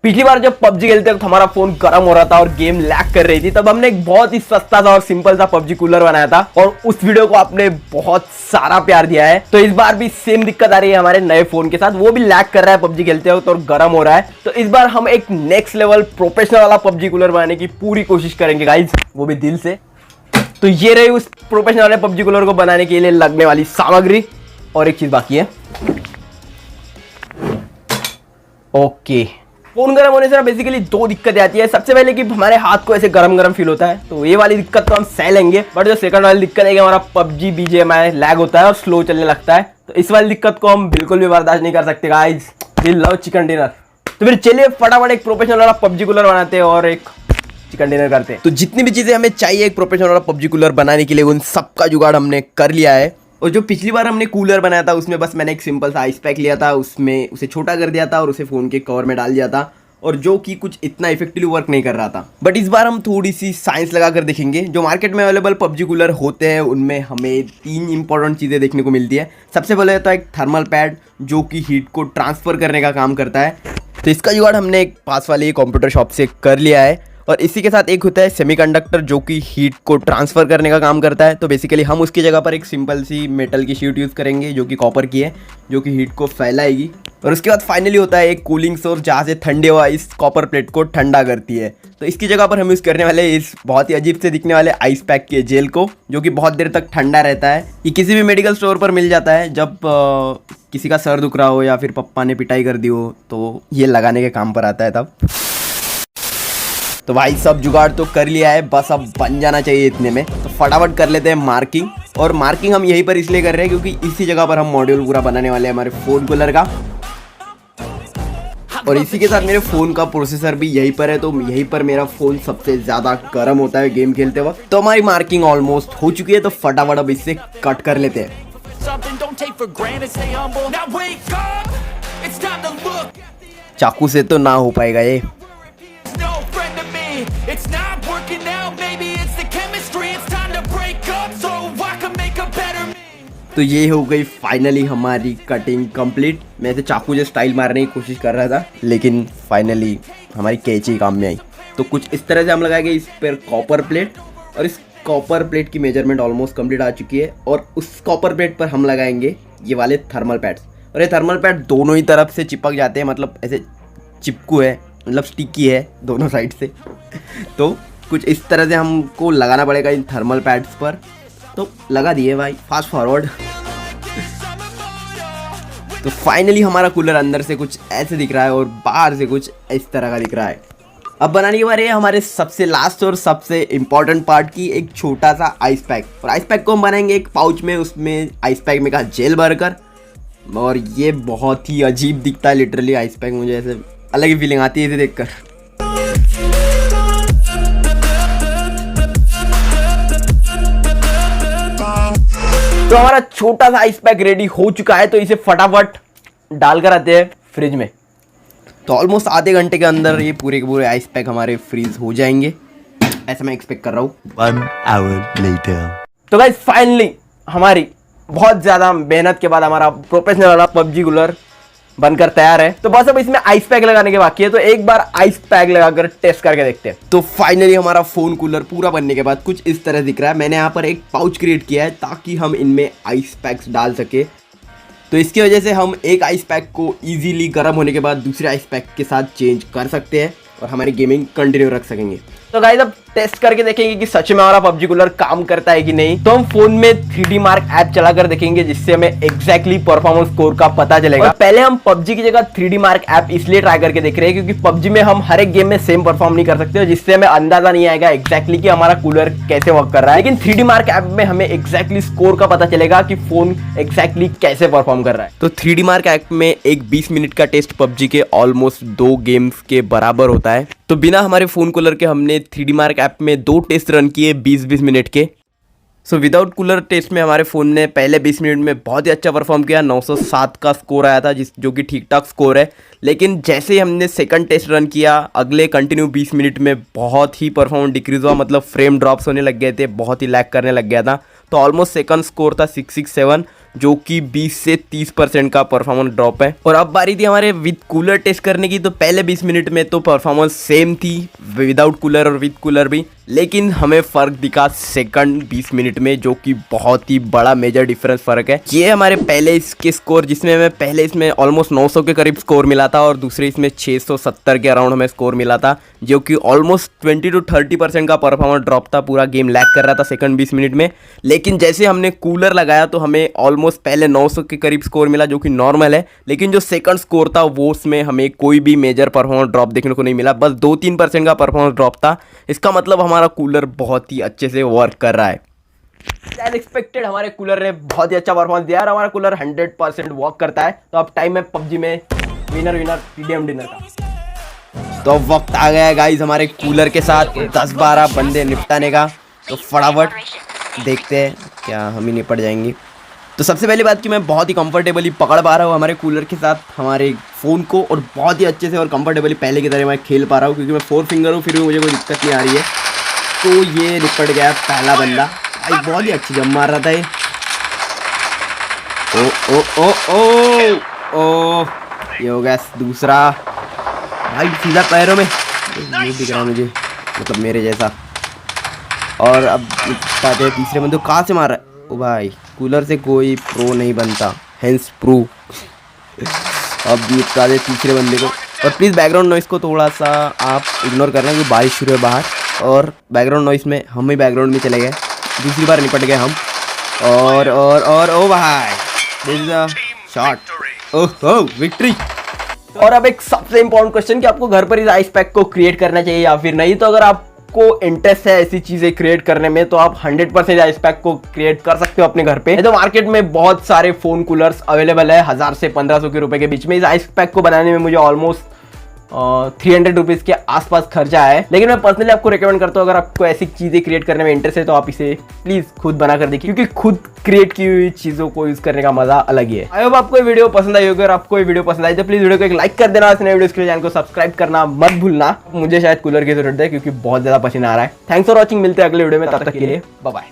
पिछली बार जब पबजी खेलते वक्त हमारा फोन गर्म हो रहा था और गेम लैग कर रही थी, तब हमने एक बहुत ही सस्ता सा और सिंपल सा पबजी कूलर बनाया था और उस वीडियो को आपने बहुत सारा प्यार दिया है। तो इस बार भी सेम दिक्कत आ रही है हमारे नए फोन के साथ, वो भी लैग कर रहा है पबजी खेलते वक्त और गर्म हो रहा है। तो इस बार हम एक नेक्स्ट लेवल प्रोफेशनल वाला पबजी कूलर बनाने की पूरी कोशिश करेंगे गाइज, वो भी दिल से। तो ये रही उस प्रोफेशनल वाले पबजी कूलर को बनाने के लिए लगने वाली सामग्री। और एक चीज बाकी है, ओके। फोन गर्म होने से बेसिकली दो दिक्कतें आती है। सबसे पहले कि हमारे हाथ को ऐसे गरम गरम फील होता है, तो ये वाली दिक्कत तो हम सह लेंगे। बट जो सेकंड वाली दिक्कत है कि हमारा पबजी बीजीएमआई लैग होता है और स्लो चलने लगता है, तो इस वाली दिक्कत को हम बिल्कुल भी बर्दाश्त नहीं कर सकते guys. We love chicken dinner. तो फिर चलिए फटाफट एक प्रोफेशनल वाला पबजी कूलर बनाते हैं और एक चिकन डिनर करते हैं। तो जितनी भी चीजें हमें चाहिए एक प्रोफेशनल वाला पबजी कूलर बनाने के लिए, उन सबका जुगाड़ हमने कर लिया है। और जो पिछली बार हमने कूलर बनाया था उसमें बस मैंने एक सिंपल सा आइस पैक लिया था, उसमें उसे छोटा कर दिया था और उसे फ़ोन के कवर में डाल दिया था, और जो कि कुछ इतना इफेक्टिवली वर्क नहीं कर रहा था। बट इस बार हम थोड़ी सी साइंस लगा कर देखेंगे। जो मार्केट में अवेलेबल पबजी कूलर होते हैं उनमें हमें 3 इंपॉर्टेंट चीज़ें देखने को मिलती है। सबसे पहले होता है एक थर्मल पैड, जो कि हीट को ट्रांसफ़र करने का काम करता है। तो इसका जुगाड़ हमने एक पास वाली कंप्यूटर शॉप से कर लिया है। और इसी के साथ एक होता है सेमीकंडक्टर, जो कि हीट को ट्रांसफ़र करने का काम करता है। तो बेसिकली हम उसकी जगह पर एक सिंपल सी मेटल की शीट यूज़ करेंगे, जो कि कॉपर की है, जो कि हीट को फैलाएगी। और उसके बाद फाइनली होता है एक कूलिंग सोर्स, जहाँ से ठंडे हवा इस कॉपर प्लेट को ठंडा करती है। तो इसकी जगह पर हम यूज़ करने वाले इस बहुत ही अजीब से दिखने वाले आइस पैक के जेल को, जो कि बहुत देर तक ठंडा रहता है। ये किसी भी मेडिकल स्टोर पर मिल जाता है। जब किसी का सर दुख रहा हो या फिर पप्पा ने पिटाई कर दी हो, तो ये लगाने के काम पर आता है तब। तो भाई सब जुगाड़ तो कर लिया है, बस अब बन जाना चाहिए इतने में। तो फटाफट कर लेते हैं मार्किंग। और मार्किंग हम यहीं पर इसलिए कर रहे हैं क्योंकि इसी जगह पर हम मॉड्यूल पूरा बनाने वाले हैं हमारे फ़ोन कूलर का। और इसी के साथ मेरे फ़ोन का प्रोसेसर भी यहीं पर है, तो यहीं पर मेरा फ़ोन सबसे ज़्यादा गर्म होता है गेम खेलते वक्त। तो हमारी मार्किंग ऑलमोस्ट हो चुकी है, तो फटाफट अब इससे कट कर लेते हैं। चाकू से तो ना हो पाएगा ये। It's not working out, maybe it's the chemistry, it's time to break up so I can make a better me. तो ये हो गई फाइनली हमारी कटिंग कंप्लीट। मैं तो चाकू से स्टाइल मारने की कोशिश कर रहा था, लेकिन फाइनली हमारी कैंची काम में आई। तो कुछ इस तरह से हम लगाएंगे इस पर कॉपर प्लेट, और इस कॉपर प्लेट की मेजरमेंट ऑलमोस्ट कंप्लीट आ चुकी है। और उस कॉपर प्लेट पर हम लगाएंगे ये वाले थर्मल पैड्स। और ये थर्मल पैड दोनों ही तरफ से चिपक जाते हैं, मतलब ऐसे चिपकू है, मतलब स्टिकी है दोनों साइड से। तो कुछ इस तरह से हमको लगाना पड़ेगा इन थर्मल पैड्स पर। तो लगा दिए भाई, फास्ट फॉरवर्ड। तो फाइनली हमारा कूलर अंदर से कुछ ऐसे दिख रहा है और बाहर से कुछ इस तरह का दिख रहा है। अब बनाने के बारे में हमारे सबसे लास्ट और सबसे इम्पॉर्टेंट पार्ट की एक छोटा सा आइस पैक। और आइस पैक को हम बनाएंगे एक पाउच में, उसमें आइस पैक में का जेल भरकर। और ये बहुत ही अजीब दिखता है लिटरली आइस पैक, मुझे ऐसे अलग ही फीलिंग आती है इसे देखकर। तो हमारा छोटा सा आइस पैक रेडी हो चुका है, तो इसे फटाफट डालकर आते हैं फ्रिज में। तो ऑलमोस्ट आधे घंटे के अंदर ये पूरे के पूरे आइस पैक हमारे फ्रीज हो जाएंगे, ऐसा मैं एक्सपेक्ट कर रहा हूँ। 1 hour later। तो गाइस फाइनली हमारी बहुत ज़्यादा मेहनत के बाद हमारा प्रोफेशनल वाला पबजी कूलर बनकर तैयार है। तो बस अब इसमें आइस पैक लगाने के बाकी है, तो एक बार आइस पैक लगाकर टेस्ट करके देखते हैं। तो फाइनली हमारा फ़ोन कूलर पूरा बनने के बाद कुछ इस तरह दिख रहा है। मैंने यहाँ पर एक पाउच क्रिएट किया है ताकि हम इनमें आइस पैक्स डाल सके। तो इसकी वजह से हम एक आइस पैक को इजीली गर्म होने के बाद दूसरे आइस पैक के साथ चेंज कर सकते हैं और हमारी गेमिंग कंटिन्यू रख सकेंगे। तो गाइस अब टेस्ट करके देखेंगे कि सच में हमारा पबजी कूलर काम करता है कि नहीं। तो हम फोन में 3D मार्क ऐप चलाकर देखेंगे, जिससे हमें एग्जैक्टली परफॉर्मेंस स्कोर का पता चलेगा। और पहले हम पबजी की जगह 3D मार्क ऐप इसलिए ट्राई करके देख रहे हैं क्योंकि पबजी में हम हर एक गेम में सेम परफॉर्म नहीं कर सकते, जिससे हमें अंदाजा नहीं आएगा एग्जैक्टली कि हमारा कूलर कैसे वर्क कर रहा है। लेकिन 3D मार्क ऐप में हमें एग्जैक्टली स्कोर का पता चलेगा कि फोन एग्जैक्टली कैसे परफॉर्म कर रहा है। तो 3D मार्क ऐप में एक 20 मिनट का टेस्ट पबजी के ऑलमोस्ट 2 गेम्स के बराबर होता है। तो बिना हमारे फ़ोन कूलर के हमने 3D मार्क ऐप में 2 टेस्ट रन किए 20-20 मिनट के। सो विदाउट कूलर टेस्ट में हमारे फ़ोन ने पहले 20 मिनट में बहुत ही अच्छा परफॉर्म किया, 907 का स्कोर आया था, जो कि ठीक ठाक स्कोर है। लेकिन जैसे ही हमने सेकंड टेस्ट रन किया, अगले कंटिन्यू 20 मिनट में बहुत ही परफॉर्मेंस डिक्रीज हुआ, मतलब फ्रेम ड्रॉप्स होने लग गए थे, बहुत ही लैग करने लग गया था। तो ऑलमोस्ट सेकंड स्कोर था 667, जो कि 20 से 30% का परफॉर्मेंस ड्रॉप है। और अब बारी थी हमारे विद कूलर टेस्ट करने की। तो पहले 20 मिनट में तो परफॉर्मेंस सेम थी विदाउट कूलर और विद कूलर भी, लेकिन हमें फ़र्क दिखा सेकंड 20 मिनट में, जो कि बहुत ही बड़ा मेजर डिफरेंस फ़र्क है। ये हमारे पहले इसके स्कोर, जिसमें हमें पहले इसमें ऑलमोस्ट 900 के करीब स्कोर मिला था और दूसरे इसमें 670 के अराउंड हमें स्कोर मिला था, जो कि ऑलमोस्ट 20 to 30% का परफॉर्मेंस ड्रॉप था। पूरा गेम लैग कर रहा था सेकंड 20 मिनट में। लेकिन जैसे हमने कूलर लगाया तो हमें ऑलमोस्ट पहले 900 के करीब स्कोर मिला, जो कि नॉर्मल है। लेकिन जो सेकंड स्कोर था वो उसमें हमें कोई भी मेजर परफॉर्मेंस ड्रॉप देखने को नहीं मिला, बस 2-3% का परफॉर्मेंस ड्रॉप था। इसका मतलब हमारा कूलर बहुत ही अच्छे से वर्क कर रहा है। एज एक्सपेक्टेड हमारे कूलर ने बहुत ही अच्छा परफॉर्मेंस दिया और हमारा कूलर 100% वर्क करता है। तो अब टाइम है पबजी में विनर टीडीएम डिनर का। तो अब वक्त आ गया है गाइस हमारे कूलर के साथ 10-12 बंदे निपटाने का। तो फटाफट देखते हैं क्या हम ही निपट जाएंगे। तो सबसे पहली बात कि मैं बहुत ही कंफर्टेबली पकड़ पा रहा हूँ हमारे कूलर के साथ हमारे फ़ोन को, और बहुत ही अच्छे से और कंफर्टेबली पहले की तरह मैं खेल पा रहा हूँ, क्योंकि मैं 4 फिंगर हूँ, फिर भी मुझे कोई दिक्कत नहीं आ रही है। तो ये निपट गया पहला बंदा। भाई बहुत ही अच्छी जम मार रहा था ये। ओ ओ ओ ओ ओ ये हो गया दूसरा। भाई सीधा पैरों में नहीं दिख रहा मुझे, मतलब मेरे जैसा। और अब पाते हैं तीसरे बंदे को। कहाँ से मार रहा है? ओ भाई कूलर से कोई प्रो नहीं बनता, हेंस प्रो। अब निपटा दे तीसरे बंदे को। और प्लीज़ बैकग्राउंड नॉइस को थोड़ा सा आप इग्नोर करना, क्योंकि बारिश शुरू है बाहर और बैकग्राउंड नॉइस में हम ही बैकग्राउंड में चले गए। दूसरी बार निपट गए हम। और ओ भाई this is a shot. Oh victory. और अब एक सबसे इंपॉर्टेंट क्वेश्चन कि आपको घर पर इस आइस पैक को क्रिएट करना चाहिए या फिर नहीं। तो अगर आपको इंटरेस्ट है ऐसी चीजें क्रिएट करने में तो आप 100% आइस पैक को क्रिएट कर सकते हो अपने घर पे। तो मार्केट में बहुत सारे फोन कूलर्स अवेलेबल है 1000 से 1500 के रुपए के बीच में। इस आइस पैक को बनाने में मुझे ऑलमोस्ट 300 रुपीज़ के आसपास खर्चा है। लेकिन मैं पर्सनली आपको रिकमेंड करता हूँ, अगर आपको ऐसी चीज़ें क्रिएट करने में इंटरेस्ट है तो आप इसे प्लीज़ खुद बना कर देखिए, क्योंकि खुद क्रिएट की हुई चीज़ों को यूज़ करने का मजा अलग ही है। आई होप आपको ये वीडियो पसंद आई होगी। और आपको ये वीडियो पसंद आई तो प्लीज़ वीडियो को एक लाइक कर देना। इस नए वीडियो के चैनल को सब्सक्राइब करना मत भूलना। मुझे शायद कूलर की जरूरत है क्योंकि बहुत ज़्यादा पसीना आ रहा है। Thanks for watching. मिलते हैं अगले वीडियो में, तब तक के लिए बाय बाय।